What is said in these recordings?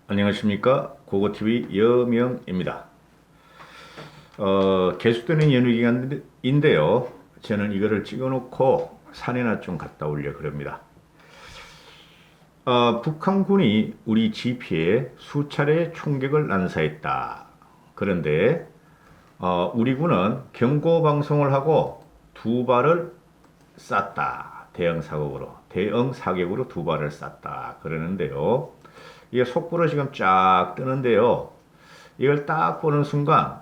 안녕하십니까. 고고TV 여명입니다. 계속되는 연휴기간인데요. 저는 이거를 찍어놓고 산에나 좀 갔다 오려 그럽니다. 북한군이 우리 GP에 수차례 총격을 난사했다. 그런데 우리 군은 경고방송을 하고 두 발을 쐈다. 대응 사격으로 두 발을 쐈다. 그러는데요. 이게 속보로 지금 쫙 뜨는데요. 이걸 딱 보는 순간,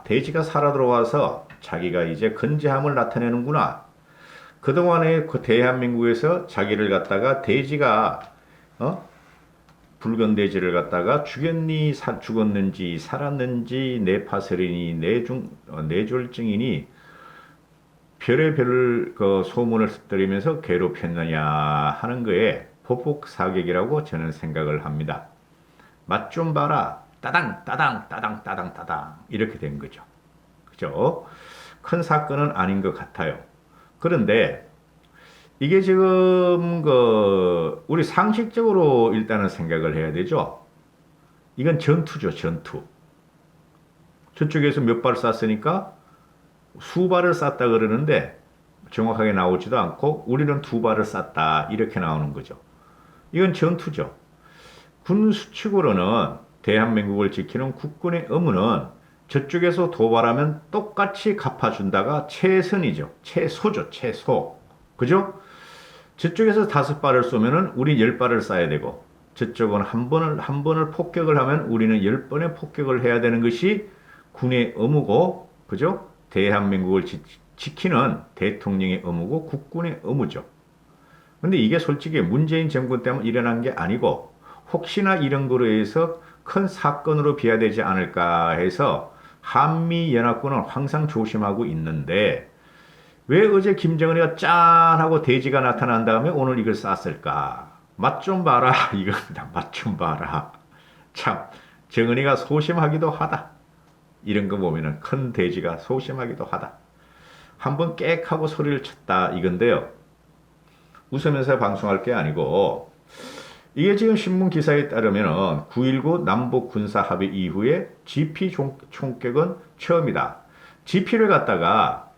돼지가 살아 들어와서 자기가 이제 건재함을 나타내는구나. 그동안에 그 대한민국에서 자기를 갖다가 돼지가, 붉은 돼지를 갖다가 죽었는지, 살았는지, 뇌파설이니, 뇌졸중이니, 별의별 그 소문을 들으면서 괴롭혔느냐 하는 거에 보복 사격이라고 저는 생각을 합니다. 맛 좀 봐라. 따당, 따당, 따당, 따당, 따당. 이렇게 된 거죠. 그죠? 큰 사건은 아닌 것 같아요. 그런데 이게 지금 우리 상식적으로 일단은 생각을 해야 되죠. 이건 전투죠, 전투. 저쪽에서 몇 발 쐈으니까 수발을 쐈다 그러는데 정확하게 나오지도 않고 우리는 두 발을 쐈다 이렇게 나오는 거죠. 이건 전투죠. 군 수칙으로는 대한민국을 지키는 국군의 의무는 저쪽에서 도발하면 똑같이 갚아준다가 최선이죠. 최소죠. 최소. 그죠? 저쪽에서 5발을 쏘면은 우리 10발을 쏴야 되고 저쪽은 한 번을 폭격을 하면 우리는 10번의 폭격을 해야 되는 것이 군의 의무고 그죠? 대한민국을 지키는 대통령의 의무고 국군의 의무죠. 근데 이게 솔직히 문재인 정권 때문에 일어난 게 아니고 혹시나 이런 거로 해서 큰 사건으로 비화되지 않을까 해서 한미연합군은 항상 조심하고 있는데 왜 어제 김정은이가 짠 하고 돼지가 나타난 다음에 오늘 이걸 쐈을까? 맛 좀 봐라 이겁니다. 맛 좀 봐라. 참 정은이가 소심하기도 하다. 이런 거 보면은 큰 돼지가 소심하기도 하다. 한번 깨악 하고 소리를 쳤다 이건데요. 웃으면서 방송할 게 아니고 이게 지금 신문 기사에 따르면 9.19 남북 군사 합의 이후에 GP 총격은 처음이다. GP를 갖다가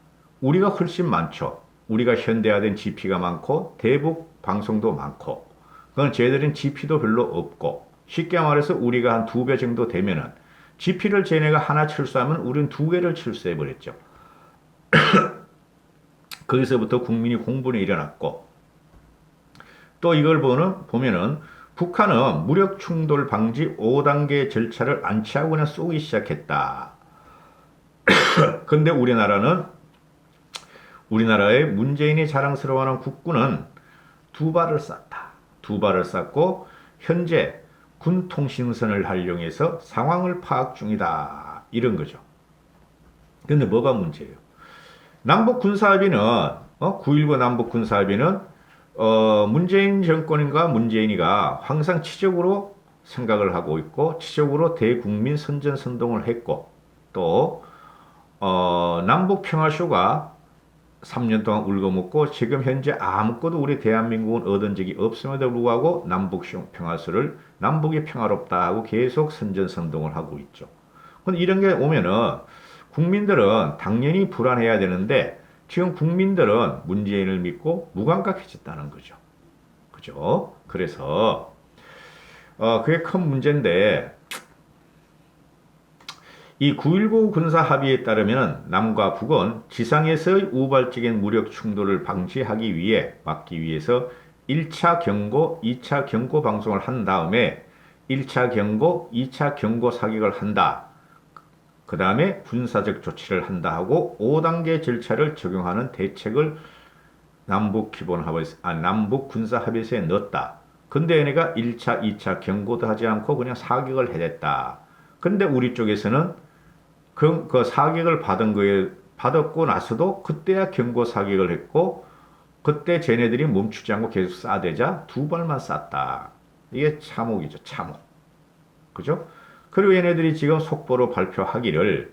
우리가 훨씬 많죠. 우리가 현대화된 GP가 많고 대북 방송도 많고 그건 쟤들은 GP도 별로 없고 쉽게 말해서 우리가 한 2배 정도 되면은 GP를 쟤네가 하나 철수하면 우리는 2개를 철수해버렸죠. 거기서부터 국민이 공분이 일어났고 또 이걸 보면은 북한은 무력 충돌 방지 5단계 절차를 안 취하고 그냥 쏘기 시작했다. 근데 우리나라의 문재인이 자랑스러워하는 국군은 두 발을 쐈다. 두 발을 쐈고 현재 군 통신선을 활용해서 상황을 파악 중이다. 이런 거죠. 근데 뭐가 문제예요? 남북 군사합의는 9.19 남북 군사합의는 문재인 정권인가 문재인이가 항상 치적으로 생각을 하고 있고 치적으로 대국민 선전선동을 했고 또 남북 평화쇼가 3년 동안 울거먹고 지금 현재 아무것도 우리 대한민국은 얻은 적이 없음에도 불구하고 남북 평화쇼를 남북이 평화롭다 하고 계속 선전선동을 하고 있죠. 근데 이런 게 오면은 국민들은 당연히 불안해야 되는데 지금 국민들은 문재인을 믿고 무감각해졌다는 거죠. 그죠? 그래서 그게 큰 문제인데 이 9.19 군사 합의에 따르면 남과 북은 지상에서의 우발적인 무력 충돌을 막기 위해서 1차 경고, 2차 경고 방송을 한 다음에 1차 경고, 2차 경고 사격을 한다. 그 다음에 군사적 조치를 한다 하고 5단계 절차를 적용하는 대책을 남북 군사 합의서에 넣었다. 근데 얘네가 1차, 2차 경고도 하지 않고 그냥 사격을 해댔다. 근데 우리 쪽에서는 그 사격을 받았고 나서도 그때야 경고 사격을 했고 그때 쟤네들이 멈추지 않고 계속 쏴대자 두 발만 쐈다. 이게 참혹이죠, 참혹. 그죠? 그리고 얘네들이 지금 속보로 발표하기를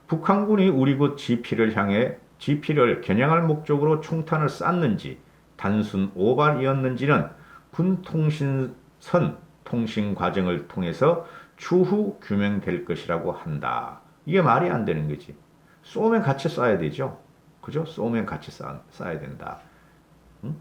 북한군이 우리 국 GP를 겨냥할 목적으로 총탄을 쐈는지 단순 오발이었는지는 군 통신선 통신 과정을 통해서 추후 규명될 것이라고 한다. 이게 말이 안 되는 거지. 쏘면 같이 쏴야 되죠. 그죠? 쏘면 같이 쏴야 된다. 응?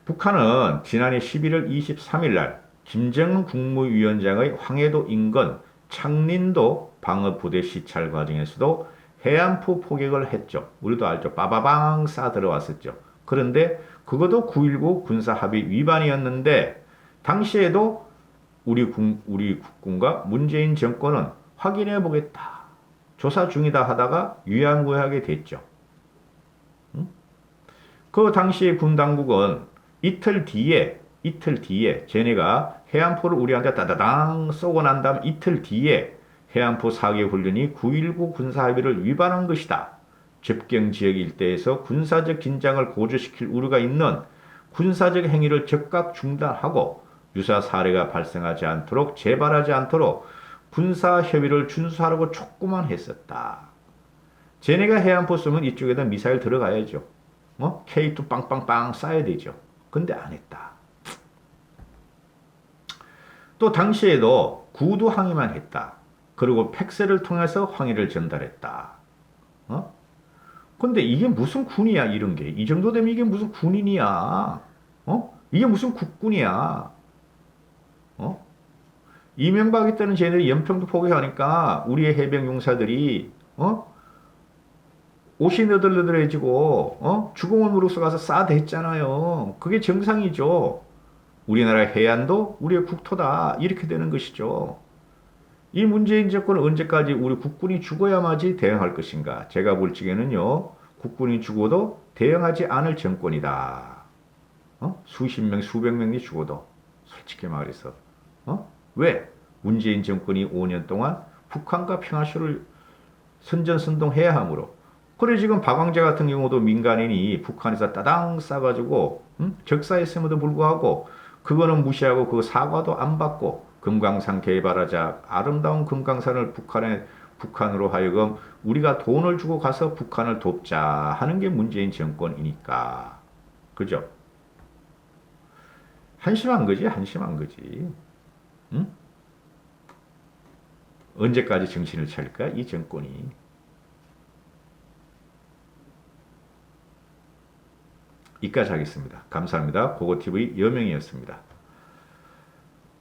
북한은 지난해 11월 23일 날 김정은 국무위원장의 황해도 인근 창린도 방어부대 시찰 과정에서도 해안포 포격을 했죠. 우리도 알죠. 빠바방 쏴 들어왔었죠. 그런데 그것도 9.19 군사합의 위반이었는데 당시에도 우리 국군과 문재인 정권은 확인해 보겠다. 조사 중이다 하다가 유양구하게 됐죠. 응? 그 당시에 군 당국은 이틀 뒤에 쟤네가 해안포를 우리한테 따다당 쏘고 난 다음 이틀 뒤에 해안포 사격 훈련이 9.19 군사합의를 위반한 것이다. 접경 지역 일대에서 군사적 긴장을 고조시킬 우려가 있는 군사적 행위를 즉각 중단하고 유사 사례가 발생하지 않도록 재발하지 않도록 군사 협의를 준수하라고 촉구만 했었다. 쟤네가 해안포 쏘면 이쪽에다 미사일 들어가야죠. K2 빵빵빵 쏴야 되죠. 근데 안 했다. 또 당시에도 구두 항의만 했다. 그리고 팩스를 통해서 항의를 전달했다. 근데 이게 무슨 군이야, 이런 게. 이 정도 되면 이게 무슨 군인이야. 이게 무슨 국군이야. 이명박이 때는 쟤네들이 연평도 포격하니까 우리의 해병 용사들이 옷이 너덜너덜해지고 죽음을 무릅쓰고 가서 싸대했잖아요. 그게 정상이죠. 우리나라 해안도 우리의 국토다. 이렇게 되는 것이죠. 이 문재인 정권은 언제까지 우리 국군이 죽어야마지 대응할 것인가? 제가 볼 적에는요. 국군이 죽어도 대응하지 않을 정권이다. 수십 명, 수백 명이 죽어도 솔직히 말해서 왜? 문재인 정권이 5년 동안 북한과 평화쇼를 선전선동해야 하므로 그래 지금 박광재 같은 경우도 민간인이 북한에서 따당 싸가지고 적사했음에도 불구하고 그거는 무시하고 그 사과도 안 받고 금강산 개발하자 아름다운 금강산을 북한으로 하여금 우리가 돈을 주고 가서 북한을 돕자 하는 게 문재인 정권이니까 그죠? 한심한 거지 한심한 거지. 응? 언제까지 정신을 차릴까 이 정권이. 이까지 하겠습니다. 감사합니다. 고고TV 여명이었습니다.